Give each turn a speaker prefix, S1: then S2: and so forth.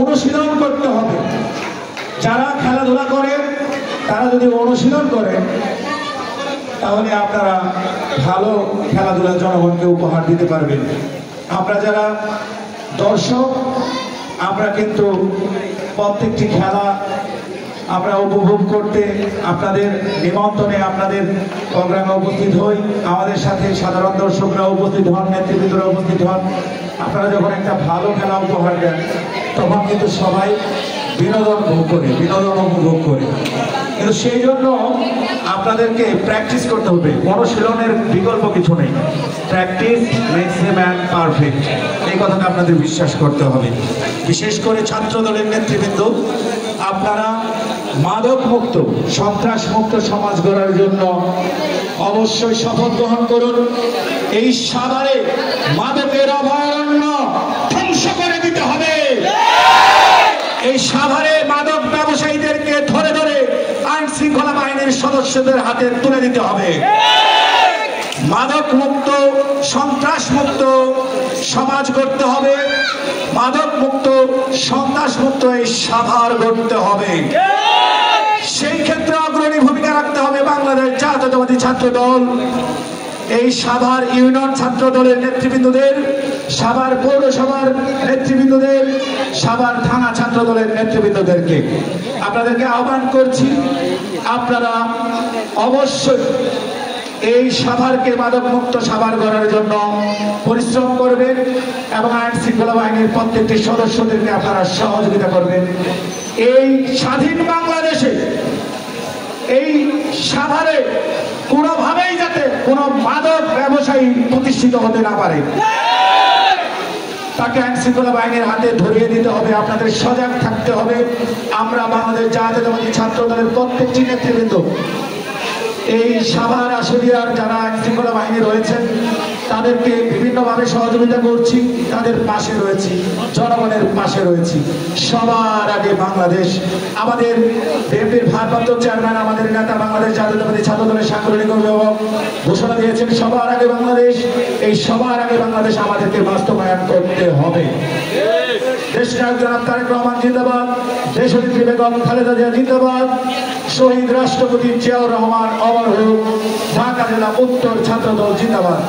S1: অনুশীলন করতে হবে। যারা খেলাধুলা করে তারা যদি অনুশীলন করে তাহলে আপনারা ভালো খেলাধুলা জনগণকে উপহার দিতে পারবেন। আমরা যারা দর্শক আমরা কিন্তু প্রত্যেকটি খেলা আমরা উপভোগ করতে আপনাদের নিমন্ত্রণে আপনাদের প্রোগ্রামে উপস্থিত হই। আমাদের সাথে সাধারণ দর্শকরা উপস্থিত হন, নেতৃবৃন্দরা উপস্থিত হন। আপনারা যখন একটা ভালো খেলা উপহার দেন তখন কিন্তু সবাই বিনোদন উপভোগ করে। কিন্তু সেই জন্য আপনাদেরকে প্র্যাকটিস করতে হবে। অনুশীলনের বিকল্প কিছু নেই। Practice makes a man perfect, এই কথাটা আপনাদের বিশ্বাস করতে হবে। বিশেষ করে ছাত্র দলের নেতৃবৃন্দ, আপনারা মাদক মুক্ত, সন্ত্রাস মুক্ত সমাজ গড়ার জন্য অবশ্যই শপথ গ্রহণ করুন। এই সাভারে মাদকের অভয়ারণ্য ধ্বংস করে দিতে হবে। এই সাভারে মাদক ব্যবসায়ীদেরকে ধরে ধরে আইন শৃঙ্খলা বাহিনীর সদস্যদের হাতে তুলে দিতে হবে। মাদক মুক্ত, সন্ত্রাস মুক্ত সমাজ গড়তে হবে। মাদক মুক্ত, সন্ত্রাস মুক্ত এই সাভার গড়তে হবে। সেই ক্ষেত্রে অগ্রণী ভূমিকা রাখতে হবে বাংলাদেশ জাতীয়তাবাদী ছাত্র দল। এই সাভার ইউনিয়ন ছাত্র দলের নেতৃবৃন্দদের, সাভার পৌরসভার নেতৃবৃন্দদের, সাভার থানা ছাত্র দলের নেতৃবৃন্দদেরকে আপনাদেরকে আহ্বান করছি, আপনারা অবশ্যই এই সাভারকে মাদক মুক্ত সাভার গড়ার জন্য পরিশ্রম করবেন এবং আইন শৃঙ্খলা বাহিনীর প্রত্যেকটি সদস্যদেরকে আপনারা সহযোগিতা করবেন। এই স্বাধীন বাংলাদেশে এই সাভারে কোনোভাবেই যাতে কোনো মাদক ব্যবসায়ী প্রতিষ্ঠিত হতে না পারে, তাকে আইন শৃঙ্খলা বাহিনীর হাতে ধরিয়ে দিতে হবে। আপনাদের সজাগ থাকতে হবে। আমরা বাংলাদেশ জাতীয়তাবাদী ছাত্র দলের প্রত্যেকটি নেতৃবৃন্দ এই সাভার আশুলিয়ার যারা আইন শৃঙ্খলা বাহিনী রয়েছেন তাদেরকে বিভিন্নভাবে সহযোগিতা করছি, তাদের পাশে রয়েছি, জনগণের পাশে রয়েছি। সবার আগে বাংলাদেশ। আমাদের বিএনপির ভারপ্রাপ্ত চেয়ারম্যান, আমাদের নেতা, বাংলাদেশ জাতীয়তাবাদী ছাত্র দলের সাংগঠনিক অভিভাবক ঘোষণা দিয়েছেন সবার আগে বাংলাদেশ। এই সবার আগে বাংলাদেশ আমাদেরকে বাস্তবায়ন করতে হবে। দেশ নায়ক জনাব তারেক রহমান জিন্দাবাদ, দেশনেত্রী বেগম খালেদা জিয়া জিন্দাবাদ, শহীদ রাষ্ট্রপতি জিয়াউর রহমান অমর হোক, ঢাকা জেলা উত্তর ছাত্র দল জিন্দাবাদ।